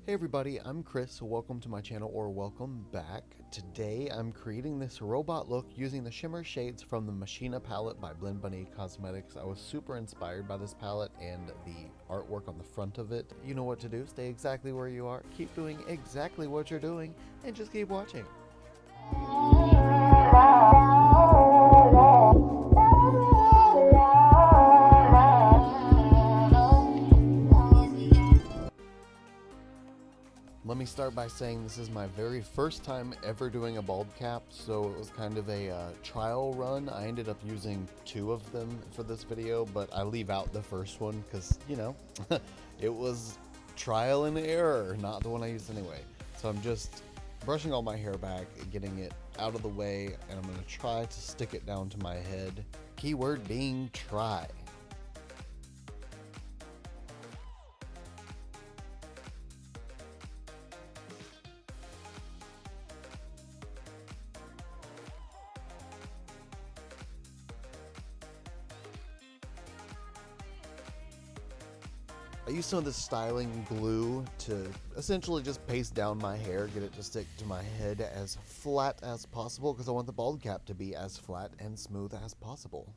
Hey everybody, I'm Chris. Welcome to my channel, or welcome back. Today I'm creating this robot look using the shimmer shades from the Machina palette by Blend Bunny Cosmetics. I was super inspired by this palette and the artwork on the front of it. You know what to do. Stay exactly where you are. Keep doing exactly what you're doing and just keep watching. Let me start by saying this is my very first time ever doing a bald cap, so it was kind of a trial run. I ended up using 2 of them for this video, but I leave out the first one because, you know, it was trial and error, not the one I used anyway. So I'm just brushing all my hair back, getting it out of the way, and I'm going to try to stick it down to my head. Keyword being try. I used some of this styling glue to essentially just paste down my hair, get it to stick to my head as flat as possible because I want the bald cap to be as flat and smooth as possible.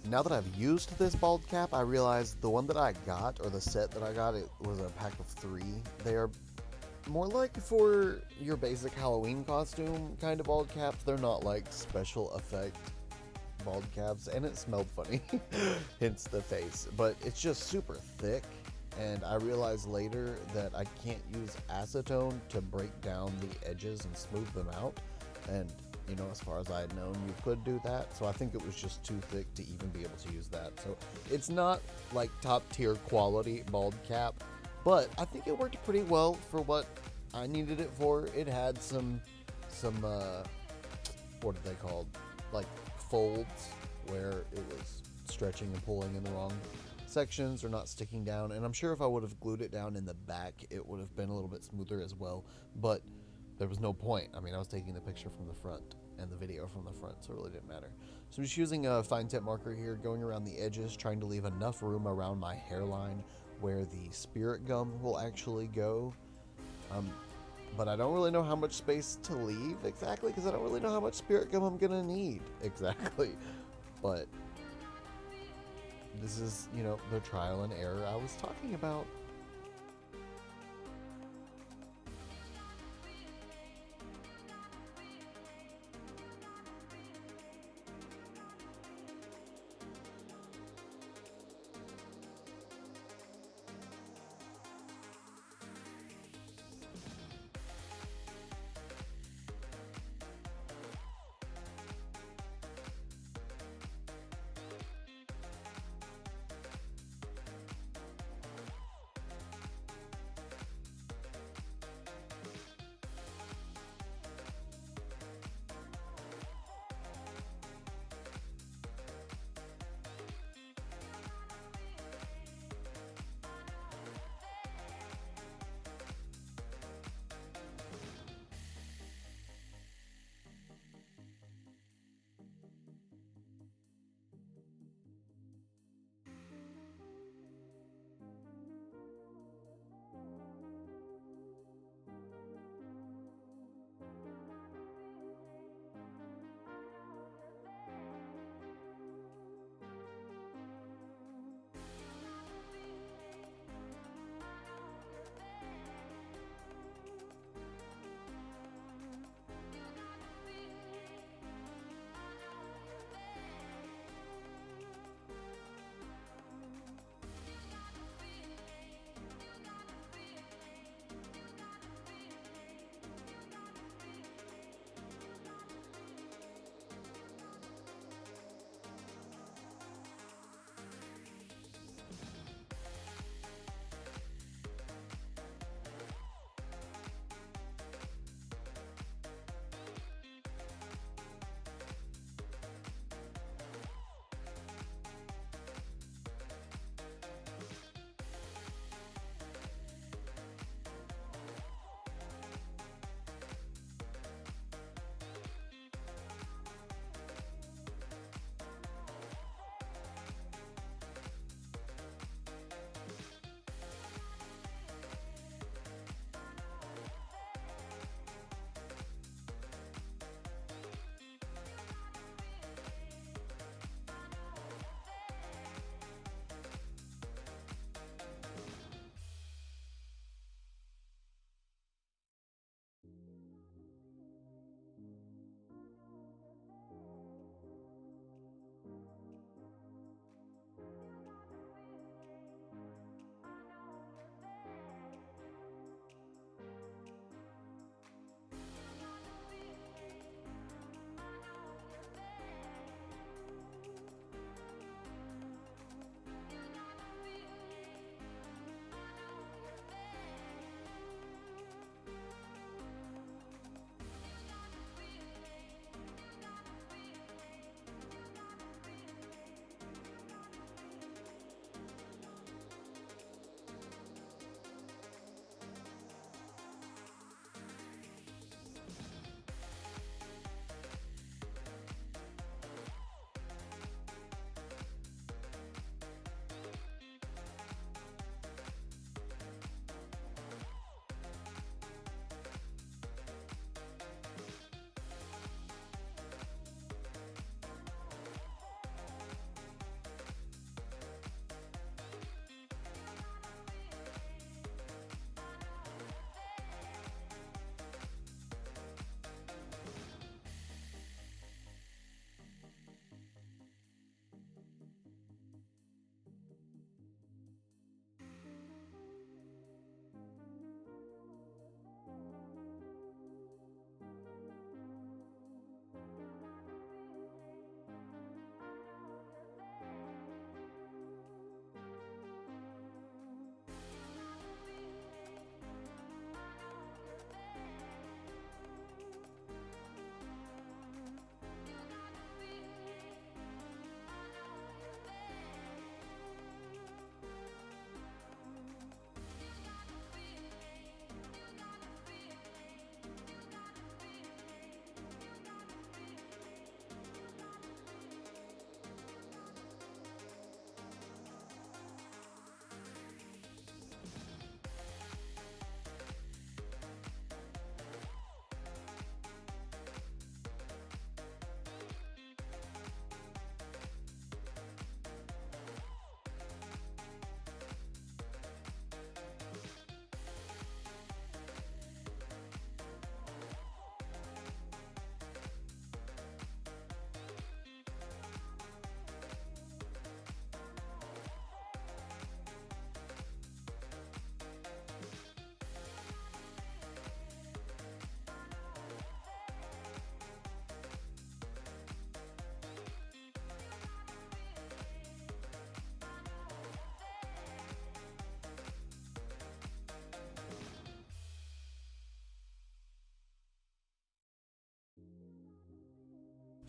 Now that I've used this bald cap, I realized the one that I got, or the set that I got, it was a pack of 3. They are more like for your basic Halloween costume kind of bald caps. They're not like special effect bald caps, and it smelled funny, hence the face. But it's just super thick, and I realized later that I can't use acetone to break down the edges and smooth them out, and you know, as far as I had known, you could do that, so I think it was just too thick to even be able to use that. So it's not like top tier quality bald cap, but I think it worked pretty well for what I needed it for. It had some what are they called, like folds, where it was stretching and pulling in the wrong sections or not sticking down, and I'm sure if I would have glued it down in the back, it would have been a little bit smoother as well, but there was no point. I mean, I was taking the picture from the front and the video from the front, so it really didn't matter. So I'm just using a fine tip marker here, going around the edges, trying to leave enough room around my hairline where the spirit gum will actually go. But I don't really know how much space to leave exactly, because I don't really know how much spirit gum I'm gonna need exactly. But this is, you know, the trial and error I was talking about.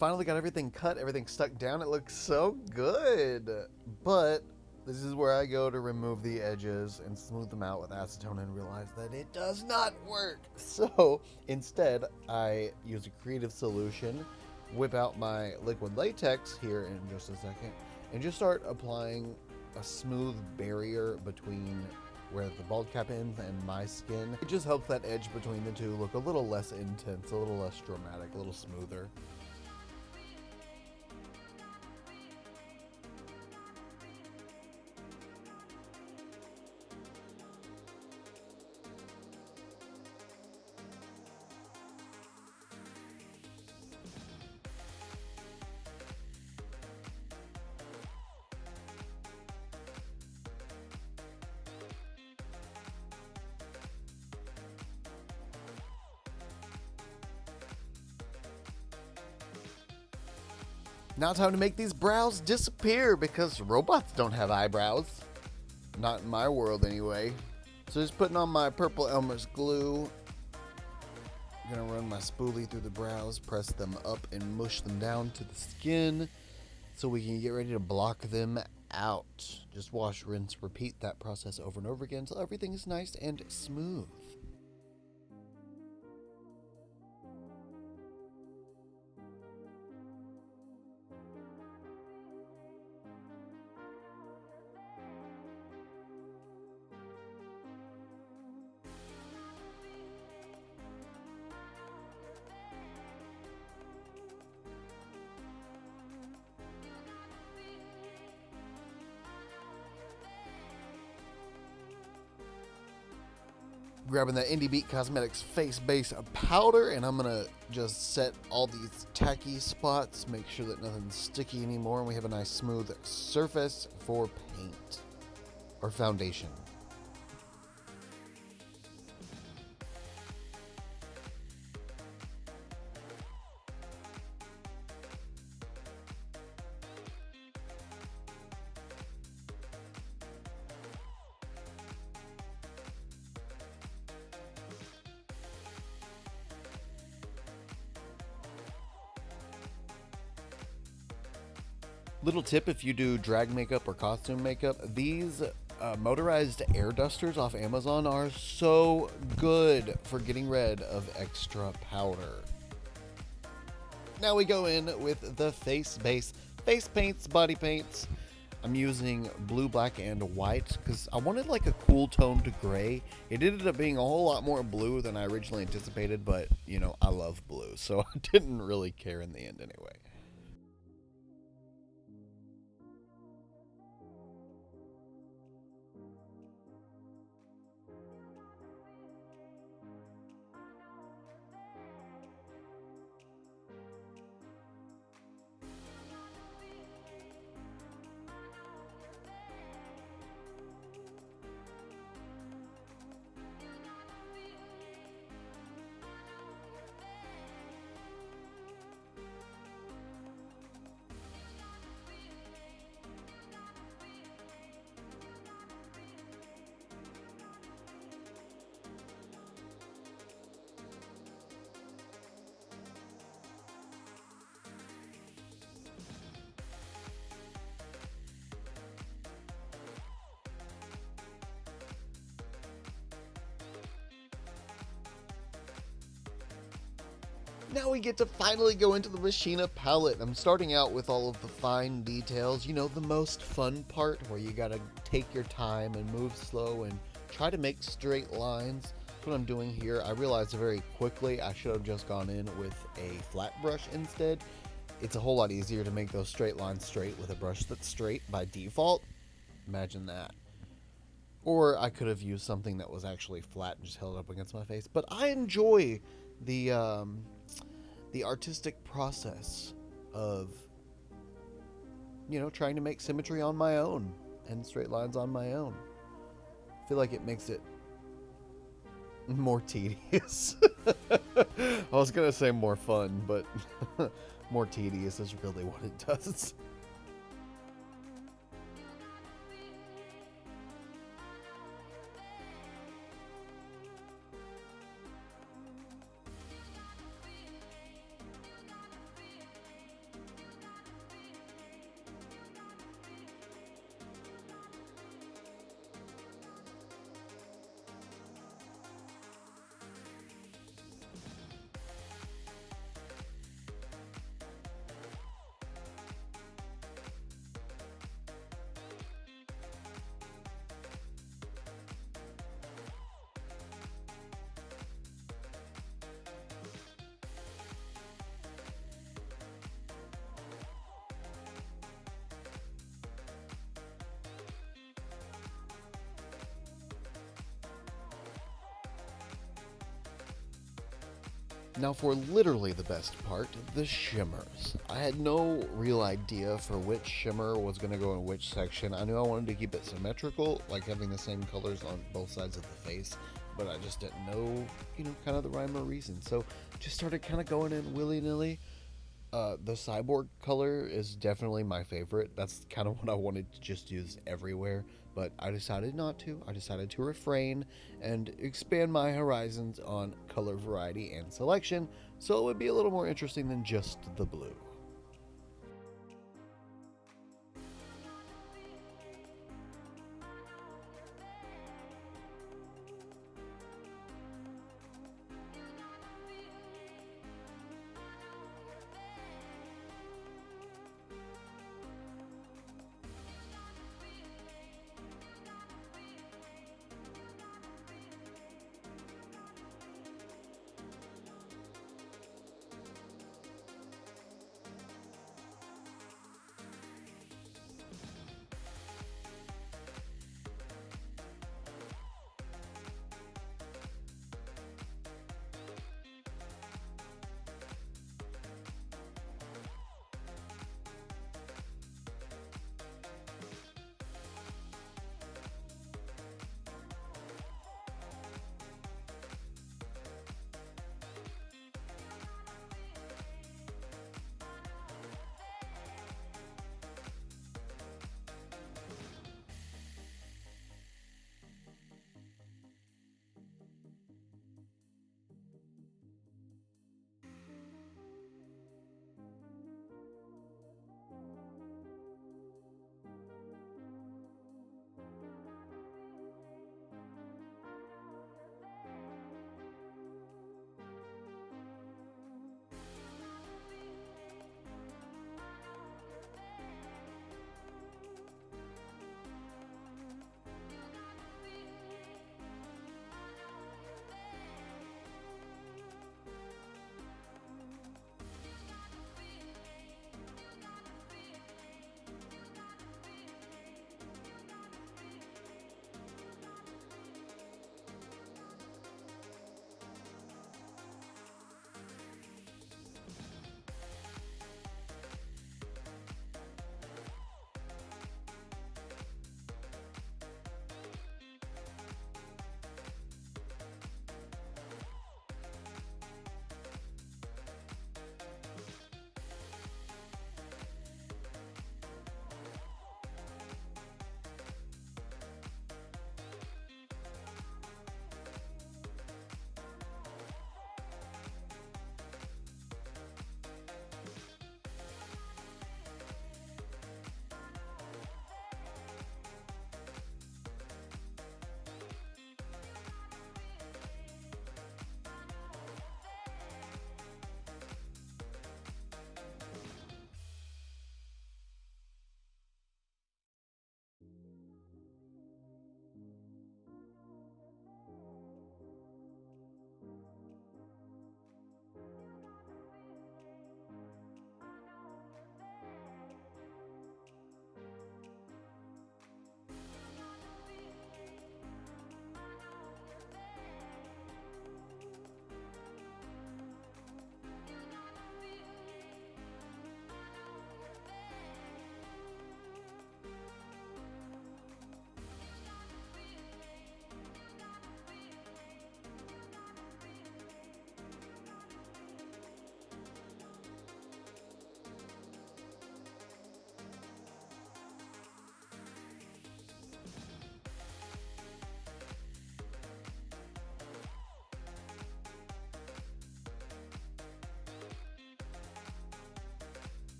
Finally got everything cut, everything stuck down. It looks so good. But this is where I go to remove the edges and smooth them out with acetone and realize that it does not work. So instead, I use a creative solution, whip out my liquid latex here in just a second, and just start applying a smooth barrier between where the bald cap ends and my skin. It just helps that edge between the two look a little less intense, a little less dramatic, a little smoother. Now time to make these brows disappear because robots don't have eyebrows. Not in my world anyway. So just putting on my purple Elmer's glue. I'm gonna run my spoolie through the brows, press them up and mush them down to the skin so we can get ready to block them out. Just wash, rinse, repeat that process over and over again until everything is nice and smooth. Grabbing that Indie Beat Cosmetics face base powder, and I'm gonna just set all these tacky spots, make sure that nothing's sticky anymore, and we have a nice smooth surface for paint or foundation. Little tip if you do drag makeup or costume makeup, these motorized air dusters off Amazon are so good for getting rid of extra powder. Now we go in with the face base, face paints, body paints. I'm using blue, black, and white because I wanted like a cool toned gray. It ended up being a whole lot more blue than I originally anticipated, but you know, I love blue, so I didn't really care in the end anyway. Now we get to finally go into the Machina palette. I'm starting out with all of the fine details, you know, the most fun part where you gotta take your time and move slow and try to make straight lines. That's what I'm doing here. I realized very quickly I should have just gone in with a flat brush instead. It's a whole lot easier to make those straight lines straight with a brush that's straight by default. Imagine that. Or I could have used something that was actually flat and just held it up against my face. But I enjoy the artistic process of, you know, trying to make symmetry on my own and straight lines on my own. I feel like it makes it more tedious. I was gonna say more fun, but more tedious is really what it does. Now for literally the best part, the shimmers. I had no real idea for which shimmer was going to go in which section. I knew I wanted to keep it symmetrical, like having the same colors on both sides of the face, but I just didn't know, kind of the rhyme or reason. So just started kind of going in willy-nilly. The cyborg color is definitely my favorite. That's kind of what I wanted to just use everywhere, but I decided not to. I decided to refrain and expand my horizons on color variety and selection, so it would be a little more interesting than just the blue.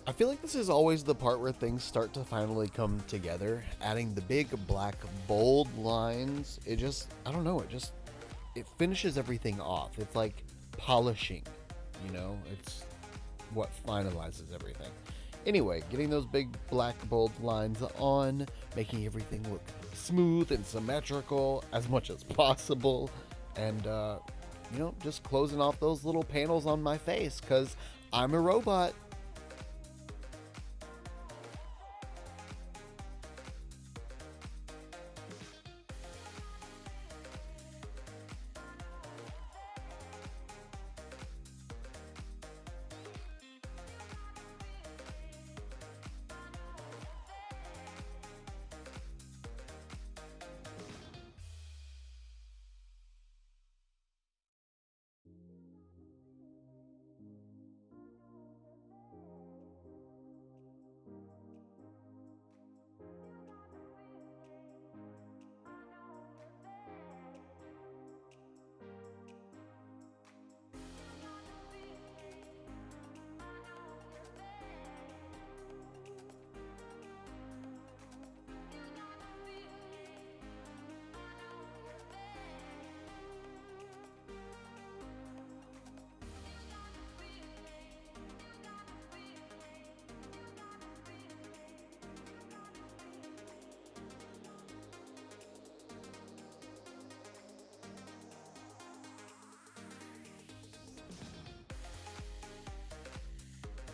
I feel like this is always the part where things start to finally come together. Adding the big black bold lines, I don't know, it finishes everything off. It's like polishing, it's what finalizes everything. Anyway, getting those big black bold lines on, making everything look smooth and symmetrical as much as possible, and just closing off those little panels on my face because I'm a robot.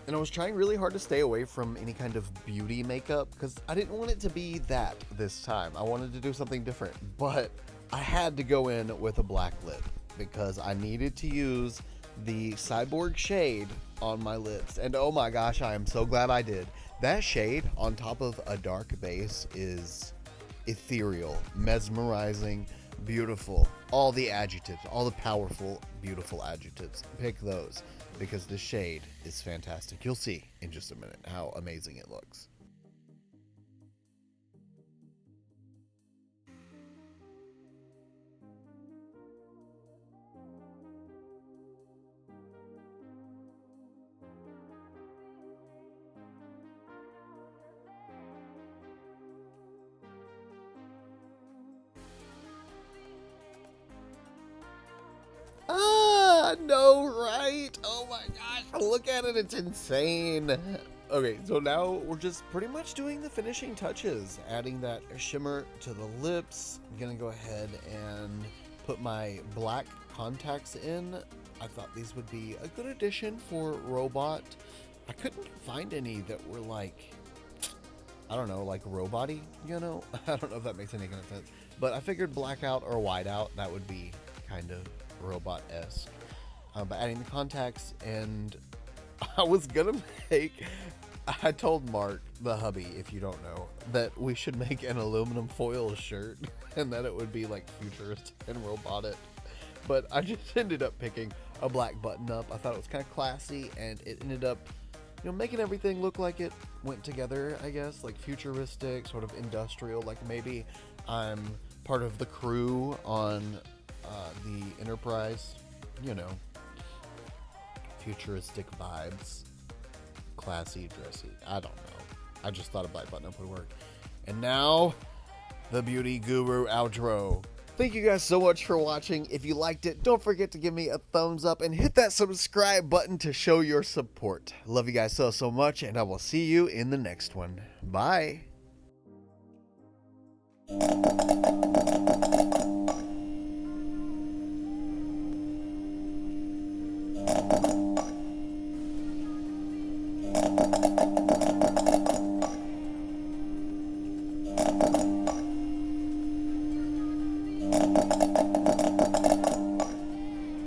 And I was trying really hard to stay away from any kind of beauty makeup because I didn't want it to be that this time. I wanted to do something different, but I had to go in with a black lip because I needed to use the Cyborg shade on my lips. And oh my gosh, I am so glad I did. That shade on top of a dark base is ethereal, mesmerizing, beautiful. All the adjectives, all the powerful, beautiful adjectives. Pick those because the shade is fantastic. You'll see in just a minute how amazing it looks. No, right? Oh my gosh, look at it, it's insane. Okay, so now we're just pretty much doing the finishing touches, adding that shimmer to the lips. I'm gonna go ahead and put my black contacts in. I thought these would be a good addition for Robot. I couldn't find any that were like, I don't know, like robot-y, I don't know if that makes any kind of sense. But I figured blackout or whiteout, that would be kind of robot-esque. By adding the contacts, and I told Mark, the hubby, if you don't know, that we should make an aluminum foil shirt and that it would be like futuristic and robotic. But I just ended up picking a black button up. I thought it was kind of classy, and it ended up, making everything look like it went together, I guess, like futuristic, sort of industrial, like maybe I'm part of the crew on the Enterprise, futuristic vibes, classy, dressy. I don't know. I just thought a black button up would work. And now, the Beauty Guru outro. Thank you guys so much for watching. If you liked it, don't forget to give me a thumbs up and hit that subscribe button to show your support. Love you guys so much, and I will see you in the next one. Bye.